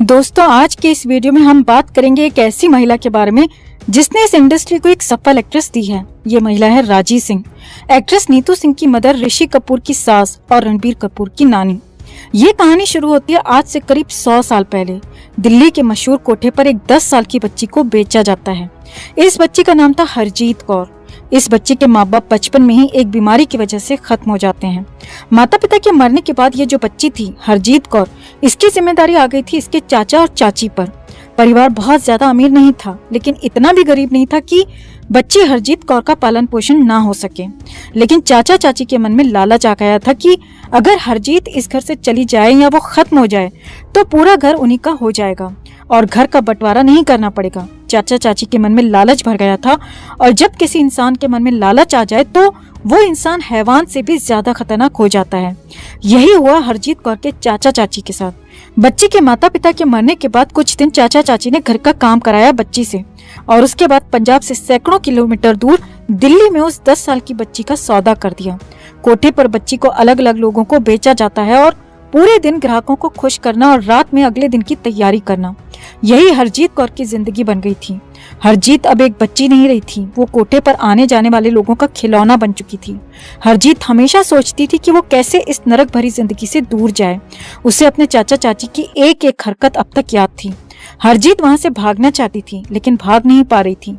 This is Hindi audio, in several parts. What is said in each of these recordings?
दोस्तों, आज के इस वीडियो में हम बात करेंगे एक ऐसी महिला के बारे में जिसने इस इंडस्ट्री को एक सफल एक्ट्रेस दी है। ये महिला है राजी सिंह। एक्ट्रेस नीतू सिंह की मदर, ऋषि कपूर की सास और रणबीर कपूर की नानी। ये कहानी शुरू होती है आज से करीब 100 साल पहले। दिल्ली के मशहूर कोठे पर एक 10 साल की बच्ची को बेचा जाता है। इस बच्ची का नाम था हरजीत कौर। इस बच्चे के माँ बाप बचपन में ही एक बीमारी की वजह से खत्म हो जाते हैं। माता पिता के मरने के बाद ये जो बच्ची थी हरजीत कौर, इसकी जिम्मेदारी आ गई थी इसके चाचा और चाची पर। परिवार बहुत ज्यादा अमीर नहीं था, लेकिन इतना भी गरीब नहीं था कि बच्ची हरजीत कौर का पालन पोषण ना हो सके। लेकिन चाचा चाची के मन में लालच आ गया था कि अगर हरजीत इस घर से चली जाए या वो खत्म हो जाए तो पूरा घर उन्हीं का हो जाएगा और घर का बंटवारा नहीं करना पड़ेगा। चाचा चाची के मन में लालच भर गया था, और जब किसी इंसान के मन में लालच आ जाए तो वो इंसान हैवान से भी ज्यादा खतरनाक हो जाता है। यही हुआ हरजीत कौर के चाचा चाची के साथ। बच्ची के माता पिता के मरने के बाद कुछ दिन चाचा चाची ने घर का काम कराया बच्ची से, और उसके बाद पंजाब से सैकड़ों किलोमीटर दूर दिल्ली में उस 10 साल की बच्ची का सौदा कर दिया। कोठे पर बच्ची को अलग अलग लोगों को बेचा जाता है और पूरे दिन ग्राहकों को खुश करना और रात में अगले दिन की तैयारी करना, यही हरजीत कौर की जिंदगी बन गई थी। हरजीत अब एक बच्ची नहीं रही थी, वो कोठे पर आने जाने वाले लोगों का खिलौना बन चुकी थी। हरजीत हमेशा सोचती थी कि वो कैसे इस नरक भरी जिंदगी से दूर जाए। उसे अपने चाचा चाची की एक एक हरकत अब तक याद थी। हरजीत वहां से भागना चाहती थी, लेकिन भाग नहीं पा रही थी।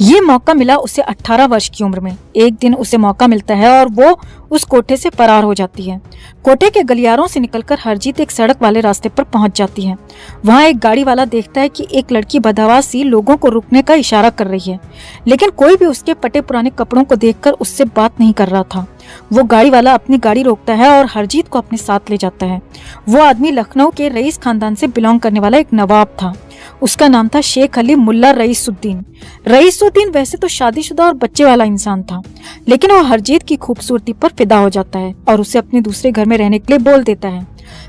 ये मौका मिला उसे 18 वर्ष की उम्र में। एक दिन उसे मौका मिलता है और वो उस कोठे से फरार हो जाती है। कोठे के गलियारों से निकलकर हरजीत एक सड़क वाले रास्ते पर पहुंच जाती है। वहां एक गाड़ी वाला देखता है कि एक लड़की बदहवास सी लोगों को रुकने का इशारा कर रही है, लेकिन कोई भी उसके पटे पुराने कपड़ों को देखकर उससे बात नहीं कर रहा था। वो गाड़ी वाला अपनी गाड़ी रोकता है और हरजीत को अपने साथ ले जाता है। वो आदमी लखनऊ के रईस खानदान से बिलोंग करने वाला एक नवाब था। उसका नाम था शेख अली मुल्ला रईसुद्दीन। रईसुद्दीन वैसे तो शादीशुदा और बच्चे वाला इंसान था, लेकिन वो हरजीत की खूबसूरती पर फिदा हो जाता है और उसे अपने दूसरे घर में रहने के लिए बोल देता है।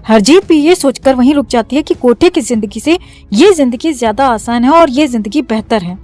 हरजीत भी ये सोचकर वहीं रुक जाती है कि कोठे की जिंदगी से ये जिंदगी ज्यादा आसान है और ये जिंदगी बेहतर है।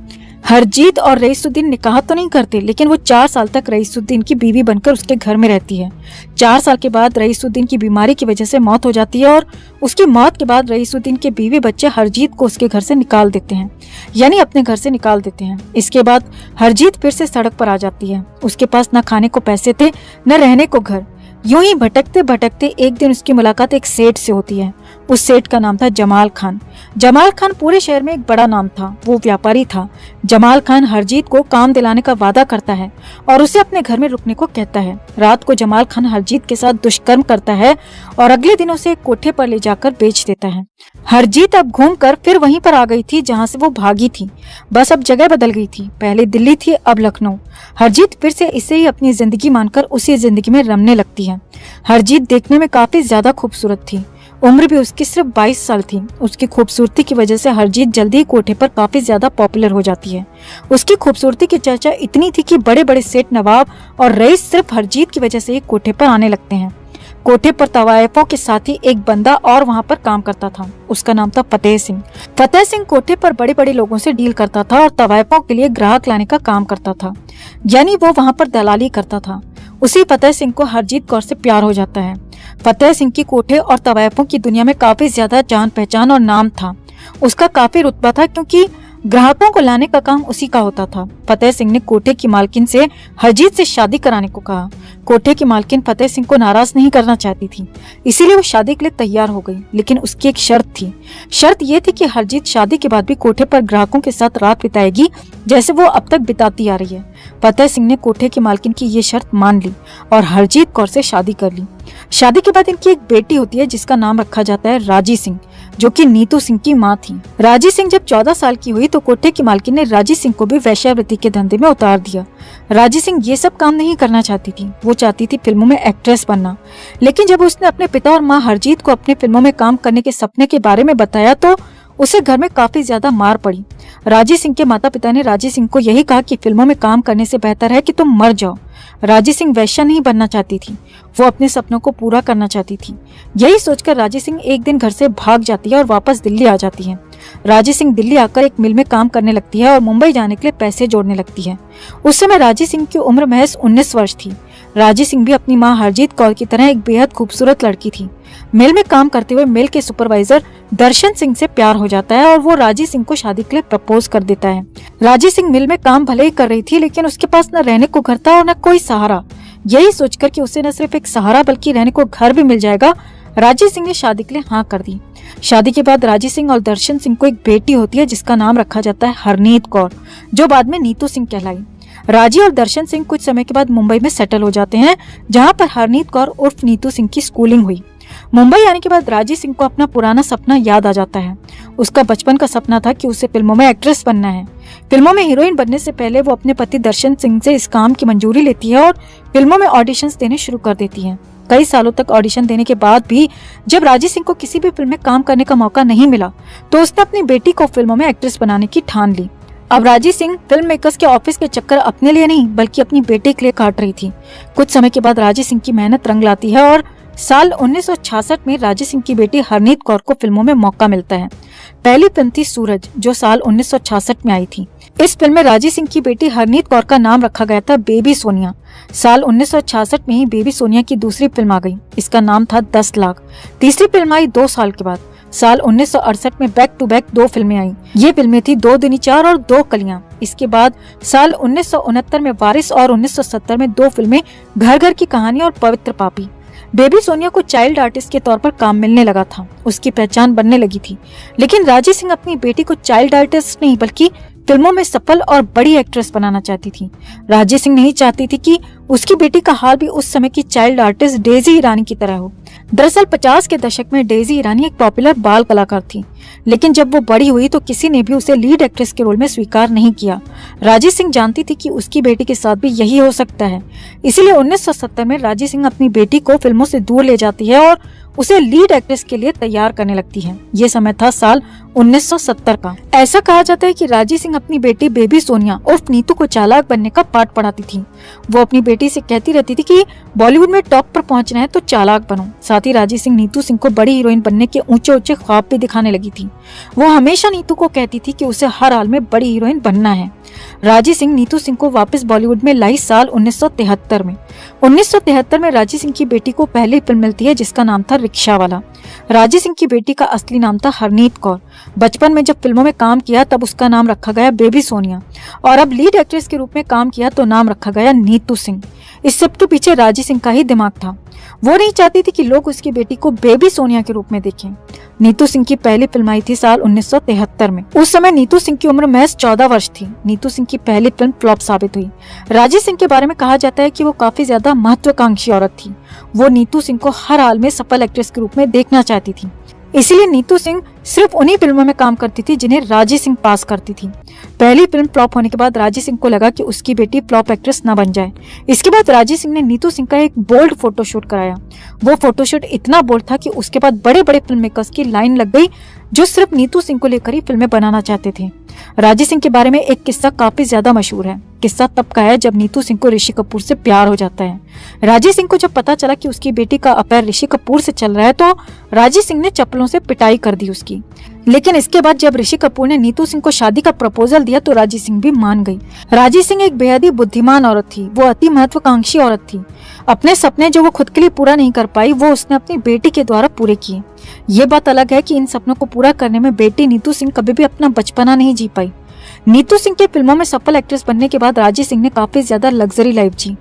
हरजीत और रईसुद्दीन निकाह तो नहीं करते, लेकिन वो 4 साल तक रईसुद्दीन की बीवी बनकर उसके घर में रहती है। 4 साल के बाद रईसुद्दीन की बीमारी की वजह से मौत हो जाती है, और उसकी मौत के बाद रईसुद्दीन के बीवी बच्चे हरजीत को उसके घर से निकाल देते हैं, यानी अपने घर से निकाल देते हैं। इसके बाद हरजीत फिर से सड़क पर आ जाती है। उसके पास न खाने को पैसे थे, न रहने को घर। यूं ही भटकते भटकते एक दिन उसकी मुलाकात एक सेठ से होती है। उस सेठ का नाम था जमाल खान। जमाल खान पूरे शहर में एक बड़ा नाम था, वो व्यापारी था। जमाल खान हरजीत को काम दिलाने का वादा करता है और उसे अपने घर में रुकने को कहता है। रात को जमाल खान हरजीत के साथ दुष्कर्म करता है और अगले दिन उसे एक कोठे पर ले जाकर बेच देता है। हरजीत अब घूमकर फिर वहीं पर आ गई थी जहाँ से वो भागी थी, बस अब जगह बदल गई थी। पहले दिल्ली थी, अब लखनऊ। हरजीत फिर से इसे ही अपनी जिंदगी मानकर उसी जिंदगी में रमने लगती है। हरजीत देखने में काफी ज्यादा खूबसूरत थी। उम्र भी उसकी सिर्फ 22 साल थी। उसकी खूबसूरती की वजह से हरजीत जल्दी ही कोठे पर काफी ज्यादा पॉपुलर हो जाती है। उसकी खूबसूरती की चर्चा इतनी थी कि बड़े बड़े सेठ, नवाब और रईस सिर्फ हरजीत की वजह से ही कोठे पर आने लगते हैं। कोठे पर तवायफों के साथ ही एक बंदा और वहाँ पर काम करता था। उसका नाम था फतेह सिंह। फतेह सिंह कोठे पर बड़े बड़े लोगों से डील करता था और तवायफों के लिए ग्राहक लाने का काम करता था, यानी वो वहाँ पर दलाली करता था। उसी फतेह सिंह को हरजीत कौर से प्यार हो जाता है। फतेह सिंह की कोठे और तवायफों की दुनिया में काफी ज्यादा जान पहचान और नाम था। उसका काफी रुतबा था, क्योंकि ग्राहकों को लाने का काम उसी का होता था। फतेह सिंह ने कोठे की मालकिन से हरजीत से शादी कराने को कहा। कोठे की मालकिन फतेह सिंह को नाराज नहीं करना चाहती थी, इसीलिए वो शादी के लिए तैयार हो गई। लेकिन उसकी एक शर्त थी। शर्त ये थी कि हरजीत शादी के बाद भी कोठे पर ग्राहकों के साथ रात बिताएगी, जैसे वो अब तक बिताती आ रही है। फतेह सिंह ने कोठे की मालकिन की ये शर्त मान ली और हरजीत कौर से शादी कर ली। शादी के बाद इनकी एक बेटी होती है जिसका नाम रखा जाता है राजी सिंह, जो कि नीतू सिंह की माँ थी। राजी सिंह जब 14 साल की हुई तो कोठे की मालकिन ने राजी सिंह को भी वेश्यावृत्ति के धंधे में उतार दिया। राजी सिंह ये सब काम नहीं करना चाहती थी, वो चाहती थी फिल्मों में एक्ट्रेस बनना। लेकिन जब उसने अपने पिता और माँ हरजीत को अपने फिल्मों में काम करने के सपने के बारे में बताया तो उसे घर में काफी ज्यादा मार पड़ी। राजी सिंह के माता पिता ने राजी सिंह को यही कहा कि फिल्मों में काम करने से बेहतर है कि तुम मर जाओ। राजी सिंह वैश्या नहीं बनना चाहती थी, वो अपने सपनों को पूरा करना चाहती थी। यही सोचकर राजी सिंह एक दिन घर से भाग जाती है और वापस दिल्ली आ जाती है। राजी सिंह दिल्ली आकर एक मिल में काम करने लगती है और मुंबई जाने के लिए पैसे जोड़ने लगती है। उस समय राजी सिंह की उम्र महज 19 वर्ष थी। राजी सिंह भी अपनी मां हरजीत कौर की तरह एक बेहद खूबसूरत लड़की थी। मिल में काम करते हुए मिल के सुपरवाइजर दर्शन सिंह से प्यार हो जाता है और वो राजी सिंह को शादी के लिए प्रपोज कर देता है। राजी सिंह मिल में काम भले ही कर रही थी, लेकिन उसके पास न रहने को घर था और न कोई सहारा। यही सोचकर कि उसे न सिर्फ एक सहारा बल्कि रहने को घर भी मिल जाएगा, राजी सिंह ने शादी के लिए हाँ कर दी। शादी के बाद राजी सिंह और दर्शन सिंह को एक बेटी होती है जिसका नाम रखा जाता है हरनीत कौर, जो बाद में नीतू सिंह कहलाई। राजी और दर्शन सिंह कुछ समय के बाद मुंबई में सेटल हो जाते हैं, जहां पर हरनीत कौर उर्फ नीतू सिंह की स्कूलिंग हुई। मुंबई आने के बाद राजी सिंह को अपना पुराना सपना याद आ जाता है। उसका बचपन का सपना था कि उसे फिल्मों में एक्ट्रेस बनना है। फिल्मों में हीरोइन बनने से पहले वो अपने पति दर्शन सिंह से इस काम की मंजूरी लेती है और फिल्मों में ऑडिशंस देने शुरू कर देती है। कई सालों तक ऑडिशन देने के बाद भी जब राजी सिंह को किसी भी फिल्म में काम करने का मौका नहीं मिला, तो उसने अपनी बेटी को फिल्मों में एक्ट्रेस बनाने की ठान ली। अब राजी सिंह फिल्म मेकर्स के ऑफिस के चक्कर अपने लिए नहीं बल्कि अपनी बेटे के लिए काट रही थी। कुछ समय के बाद राजी सिंह की मेहनत रंग लाती है और साल 1966 में राजी सिंह की बेटी हरनीत कौर को फिल्मों में मौका मिलता है। पहली फिल्म थी सूरज, जो साल 1966 में आई थी। इस फिल्म में राजी सिंह की बेटी हरनीत कौर का नाम रखा गया था बेबी सोनिया। साल 1966 में ही बेबी सोनिया की दूसरी फिल्म आ गई, इसका नाम था 10 लाख। तीसरी फिल्म आई 2 साल के बाद, साल 1968 में बैक टू बैक 2 फिल्में आई। ये फिल्में थी 2 दूनी 4 और 2 कलियां। इसके बाद साल 1969 में वारिस और 1970 में 2 फिल्में घर घर की कहानी और पवित्र पापी। बेबी सोनिया को चाइल्ड आर्टिस्ट के तौर पर काम मिलने लगा था, उसकी पहचान बनने लगी थी। लेकिन राजी सिंह अपनी बेटी को चाइल्ड आर्टिस्ट नहीं बल्कि फिल्मों में सफल और बड़ी एक्ट्रेस बनाना चाहती थी। राजी सिंह नहीं चाहती थी कि उसकी बेटी का हाल भी उस समय की चाइल्ड आर्टिस्ट डेजी ईरानी की तरह हो। दरअसल 50 के दशक में डेजी ईरानी एक पॉपुलर बाल कलाकार थी, लेकिन जब वो बड़ी हुई तो किसी ने भी उसे लीड एक्ट्रेस के रोल में स्वीकार नहीं किया। राजी सिंह जानती थी कि उसकी बेटी के साथ भी यही हो सकता है, इसीलिए 1970 में राजी सिंह अपनी बेटी को फिल्मों से दूर ले जाती है और उसे लीड एक्ट्रेस के लिए तैयार करने लगती है। ये समय था साल 1970 का। ऐसा कहा जाता है कि राजी सिंह अपनी बेटी बेबी सोनिया उर्फ नीतू को चालाक बनने का पाठ पढ़ाती थी। वो अपनी बेटी से कहती रहती थी कि बॉलीवुड में टॉप पर पहुंचना है तो चालाक बनो। साथ ही राजी सिंह नीतू सिंह को बड़ी हीरोइन बनने के ऊंचे ऊंचे ख्वाब भी दिखाने लगी थी। वो हमेशा नीतू को कहती थी कि उसे हर हाल में बड़ी हीरोइन बनना है। राजी सिंह नीतू सिंह को वापस बॉलीवुड में लाई साल 1973 में। 1973 में राजी सिंह की बेटी को पहली फिल्म मिलती है जिसका नाम था रिक्शा वाला। राजी सिंह की बेटी का असली नाम था हरनीत कौर। बचपन में जब फिल्मों में काम किया तब उसका नाम रखा गया बेबी सोनिया, और अब लीड एक्ट्रेस के रूप में काम किया तो नाम रखा गया नीतू सिंह। इस सब के पीछे राजी सिंह का ही दिमाग था। वो नहीं चाहती थी कि लोग उसकी बेटी को बेबी सोनिया के रूप में देखें। नीतू सिंह की पहली फिल्म आई थी साल 1973 में। उस समय नीतू सिंह की उम्र महज 14 वर्ष थी। नीतू सिंह की पहली फिल्म फ्लॉप साबित हुई। राजी सिंह के बारे में कहा जाता है कि वो काफी ज्यादा महत्वाकांक्षी औरत थी। वो नीतू सिंह को हर हाल में सफल एक्ट्रेस के रूप में देखना चाहती थी, इसीलिए नीतू सिंह सिर्फ उन्हीं फिल्मों में काम करती थी जिन्हें राजी सिंह पास करती थी। पहली फिल्म फ्लॉप होने के बाद राजी सिंह को लगा कि उसकी बेटी फ्लॉप एक्ट्रेस न बन जाए। इसके बाद राजी सिंह ने नीतू सिंह का एक बोल्ड फोटोशूट कराया। वो फोटोशूट इतना बोल्ड था कि उसके बाद बड़े बड़े फिल्म मेकर्स की लाइन लग गई जो सिर्फ नीतू सिंह को लेकर ही फिल्में बनाना चाहते थे। राजी सिंह के बारे में एक किस्सा काफी ज्यादा मशहूर है। किस्सा तब का है जब नीतू सिंह को ऋषि कपूर से प्यार हो जाता है। राजी सिंह को जब पता चला कि उसकी बेटी का अफेयर ऋषि कपूर से चल रहा है तो राजी सिंह ने चप्पलों से पिटाई कर दी उसकी। लेकिन इसके बाद जब ऋषि कपूर ने नीतू सिंह को शादी का प्रपोजल दिया तो राजी सिंह भी मान गई। राजी सिंह एक बेहद ही बुद्धिमान औरत थी। वो अति महत्वाकांक्षी औरत थी। अपने सपने जो वो खुद के लिए पूरा नहीं कर पाई वो उसने अपनी बेटी के द्वारा पूरे किए। ये बात अलग है कि इन सपनों को पूरा करने में बेटी नीतू सिंह कभी भी अपना बचपना नहीं जी पाई। नीतू सिंह के फिल्मों में सफल एक्ट्रेस बनने के बाद राजी सिंह ने काफी ज्यादा लग्जरी लाइफ जी।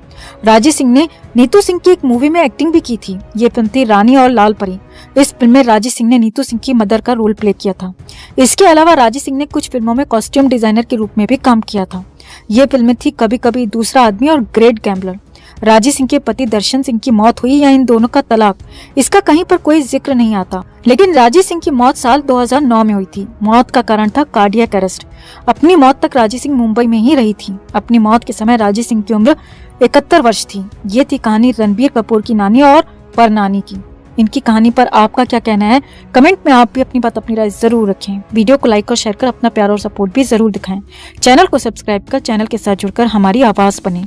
राजी सिंह ने नीतू सिंह की एक मूवी में एक्टिंग भी की थी। ये फिल्म थी रानी और लाल परी। इस फिल्म में राजी सिंह ने नीतू सिंह की मदर का रोल प्ले किया था। इसके अलावा राजी सिंह ने कुछ फिल्मों में कॉस्ट्यूम डिजाइनर के रूप में भी काम किया था। ये फिल्में थी कभी कभी, दूसरा आदमी और ग्रेट गैम्बलर। राजी सिंह के पति दर्शन सिंह की मौत हुई या इन दोनों का तलाक, इसका कहीं पर कोई जिक्र नहीं आता। लेकिन राजी सिंह की मौत साल 2009 में हुई थी। मौत का कारण था कार्डियक अरेस्ट। अपनी मौत तक राजी सिंह मुंबई में ही रही थी। अपनी मौत के समय राजी सिंह की उम्र 71 वर्ष थी। ये थी कहानी रणबीर कपूर की नानी और परनानी की। इनकी कहानी पर आपका क्या कहना है? कमेंट में आप भी अपनी बात, अपनी राय जरूर रखें। वीडियो को लाइक और शेयर कर अपना प्यार और सपोर्ट भी जरूर दिखाएं। चैनल को सब्सक्राइब कर चैनल के साथ जुड़कर हमारी आवाज बने।